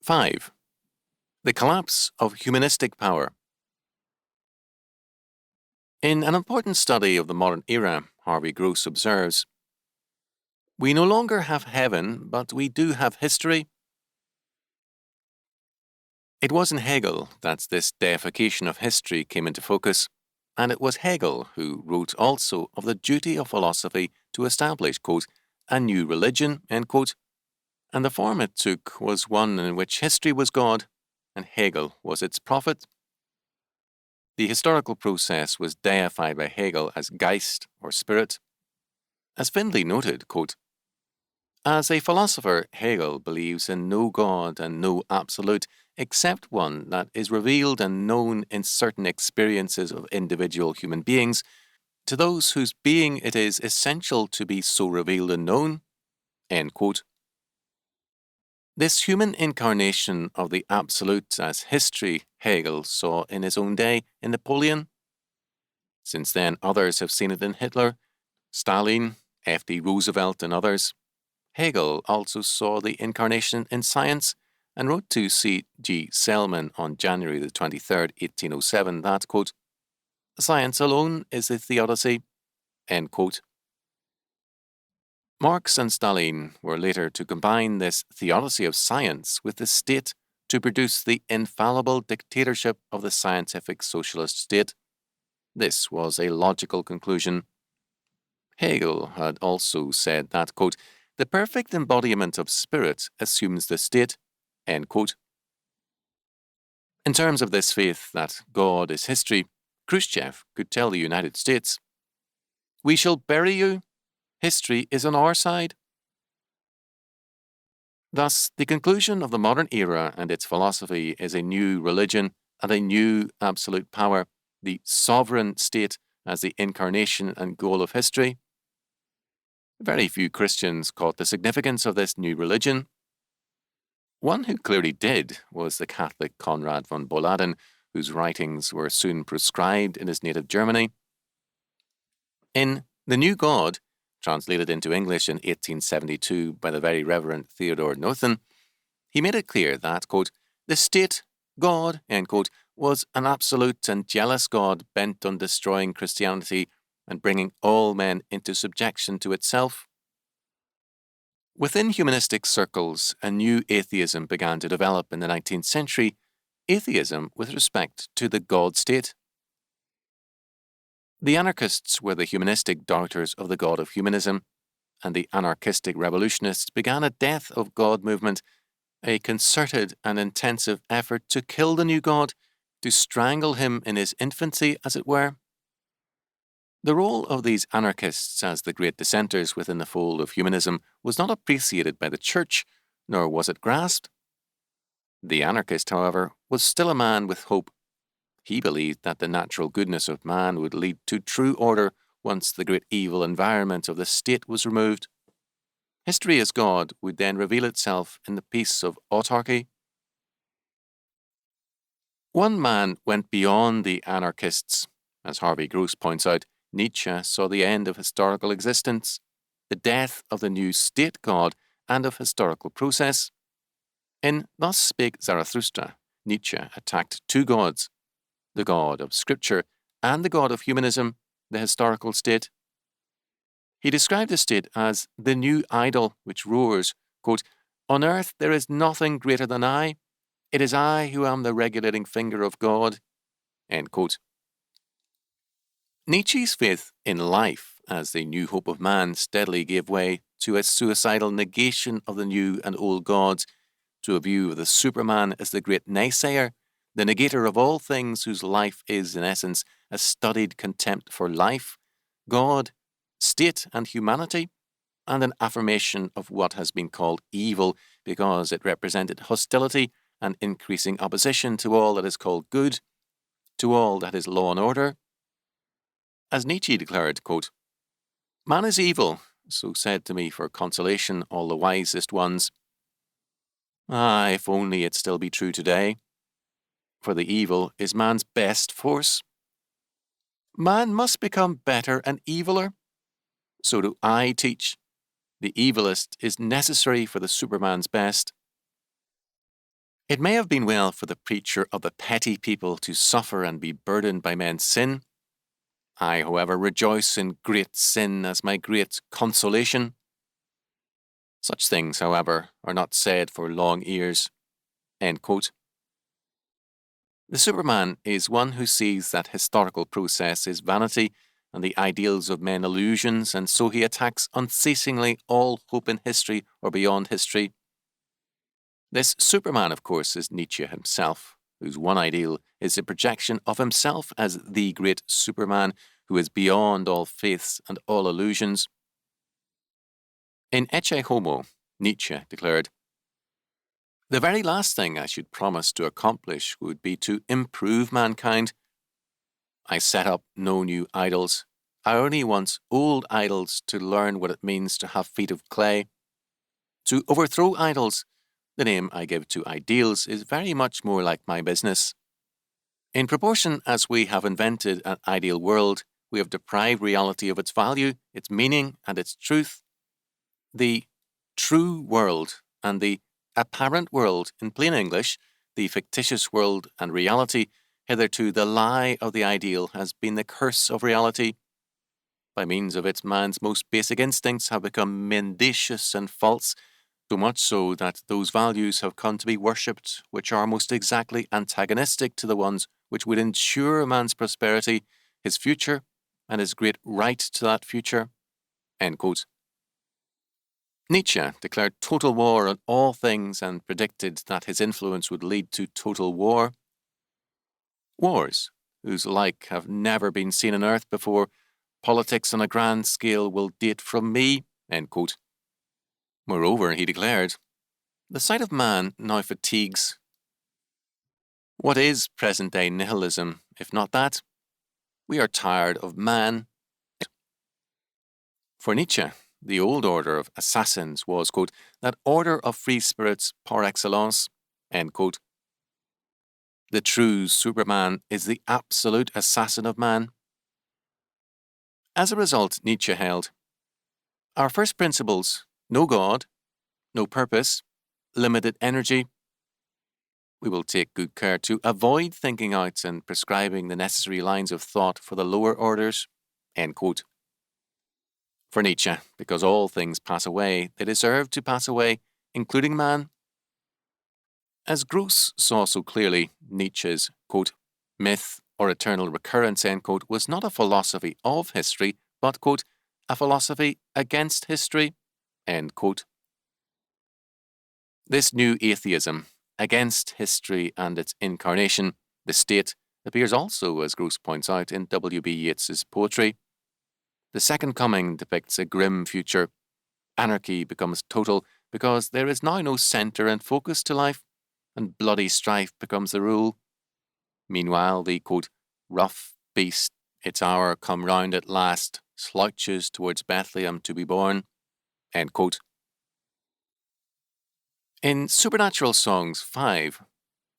5. The collapse of humanistic power. In an important study of the modern era, Harvey Gross observes, "We no longer have heaven, but we do have history." It was in Hegel that this deification of history came into focus, and it was Hegel who wrote also of the duty of philosophy to establish, quote, "a new religion," end quote, and the form it took was one in which history was God and Hegel was its prophet. The historical process was deified by Hegel as Geist, or spirit. As Findlay noted, quote, "As a philosopher, Hegel believes in no God and no absolute, except one that is revealed and known in certain experiences of individual human beings, to those whose being it is essential to be so revealed and known," end quote. This human incarnation of the absolute as history Hegel saw in his own day in Napoleon. Since then, others have seen it in Hitler, Stalin, F.D. Roosevelt, and others. Hegel also saw the incarnation in science and wrote to C.G. Selman on January the 23rd, 1807 that, quote, "Science alone is the theodicy," end quote. Marx and Stalin were later to combine this theodicy of science with the state to produce the infallible dictatorship of the scientific socialist state. This was a logical conclusion. Hegel had also said that, quote, "the perfect embodiment of spirit assumes the state," end quote. In terms of this faith that God is history, Khrushchev could tell the United States, "We shall bury you. History is on our side." Thus, the conclusion of the modern era and its philosophy is a new religion and a new absolute power, the sovereign state as the incarnation and goal of history. Very few Christians caught the significance of this new religion. One who clearly did was the Catholic Conrad von Boladin, whose writings were soon proscribed in his native Germany. In The New God, translated into English in 1872 by the very Reverend Theodore Nothan, he made it clear that, quote, "the state, God," end quote, "was an absolute and jealous God bent on destroying Christianity and bringing all men into subjection to itself." Within humanistic circles, a new atheism began to develop in the 19th century, atheism with respect to the God state. The anarchists were the humanistic doubters of the God of humanism, and the anarchistic revolutionists began a death of God movement, a concerted and intensive effort to kill the new God, to strangle him in his infancy, as it were. The role of these anarchists as the great dissenters within the fold of humanism was not appreciated by the Church, nor was it grasped. The anarchist, however, was still a man with hope. He believed that the natural goodness of man would lead to true order once the great evil environment of the state was removed. History as God would then reveal itself in the peace of autarky. One man went beyond the anarchists. As Harvey Gross points out, Nietzsche saw the end of historical existence, the death of the new state God and of historical process. In Thus Spake Zarathustra, Nietzsche attacked two gods, the God of Scripture and the God of humanism, the historical state. He described the state as the new idol which roars, quote, "On earth there is nothing greater than I. It is I who am the regulating finger of God," end quote. Nietzsche's faith in life as the new hope of man steadily gave way to a suicidal negation of the new and old gods, to a view of the Superman as the great naysayer, the negator of all things whose life is, in essence, a studied contempt for life, God, state, and humanity, and an affirmation of what has been called evil because it represented hostility and increasing opposition to all that is called good, to all that is law and order. As Nietzsche declared, quote, "Man is evil, so said to me for consolation all the wisest ones. Ah, if only it still be true today. For the evil is man's best force. Man must become better and eviler. So do I teach. The evilest is necessary for the Superman's best." It may have been well for the preacher of the petty people to suffer and be burdened by men's sin. I, however, rejoice in great sin as my great consolation. Such things, however, are not said for long ears. End quote. The Superman is one who sees that historical process is vanity and the ideals of men illusions, and so he attacks unceasingly all hope in history or beyond history. This Superman, of course, is Nietzsche himself, whose one ideal is the projection of himself as the great Superman who is beyond all faiths and all illusions. In Ecce Homo, Nietzsche declared, "The very last thing I should promise to accomplish would be to improve mankind. I set up no new idols. I only want old idols to learn what it means to have feet of clay. To overthrow idols, the name I give to ideals, is very much more like my business. In proportion as we have invented an ideal world, we have deprived reality of its value, its meaning, and its truth. The true world and the apparent world, in plain English, the fictitious world and reality, hitherto the lie of the ideal, has been the curse of reality. By means of it, man's most basic instincts have become mendacious and false, so much so that those values have come to be worshipped which are most exactly antagonistic to the ones which would ensure man's prosperity, his future, and his great right to that future." End quote. Nietzsche declared total war on all things and predicted that his influence would lead to total war. Wars, whose like have never been seen on earth before, politics on a grand scale will date from me. End quote. Moreover, he declared, "The sight of man now fatigues. What is present-day nihilism, if not that? We are tired of man." For Nietzsche, the old order of assassins was, quote, "that order of free spirits par excellence." End quote. The true Superman is the absolute assassin of man. As a result, Nietzsche held, our first principles: no God, no purpose, limited energy. We will take good care to avoid thinking out and prescribing the necessary lines of thought for the lower orders. End quote. For Nietzsche, because all things pass away, they deserve to pass away, including man. As Gross saw so clearly, Nietzsche's, quote, myth or eternal recurrence, end quote, was not a philosophy of history, but, quote, a philosophy against history, end quote. This new atheism, against history and its incarnation, the state, appears also, as Gross points out, in W.B. Yeats's poetry. The Second Coming depicts a grim future. Anarchy becomes total because there is now no centre and focus to life, and bloody strife becomes the rule. Meanwhile, the, quote, rough beast, its hour come round at last, slouches towards Bethlehem to be born. End quote. In Supernatural Songs 5,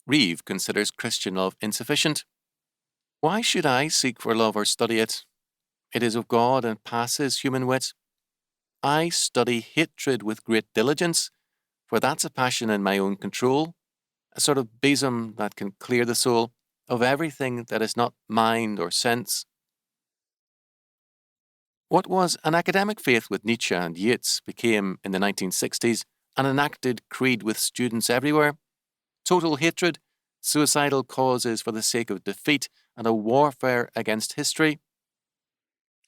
Reeve considers Christian love insufficient. Why should I seek for love or study it? It is of God and passes human wit. I study hatred with great diligence, for that's a passion in my own control, a sort of besom that can clear the soul of everything that is not mind or sense. What was an academic faith with Nietzsche and Yeats became, in the 1960s, an enacted creed with students everywhere. Total hatred, suicidal causes for the sake of defeat, and a warfare against history.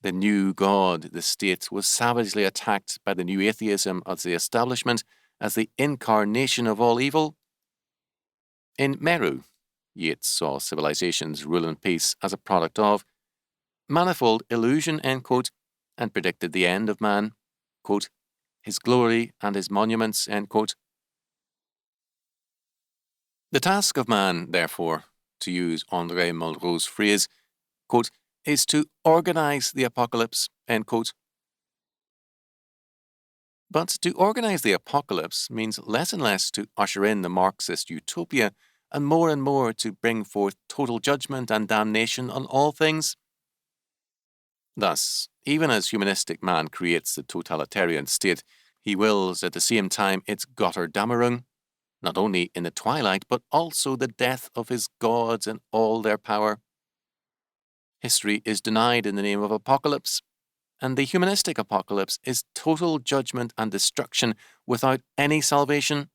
The new God, the state, was savagely attacked by the new atheism of the establishment as the incarnation of all evil. In Meru, Yeats saw civilization's rule and peace as a product of manifold illusion, end quote, and predicted the end of man, quote, his glory and his monuments, end quote. The task of man, therefore, to use André Malraux's phrase, quote, is to organize the apocalypse, end quote. But to organize the apocalypse means less and less to usher in the Marxist utopia and more to bring forth total judgment and damnation on all things. Thus, even as humanistic man creates the totalitarian state, he wills at the same time its Gotterdammerung. not only in the twilight, but also the death of his gods and all their power. History is denied in the name of apocalypse, and the humanistic apocalypse is total judgment and destruction without any salvation.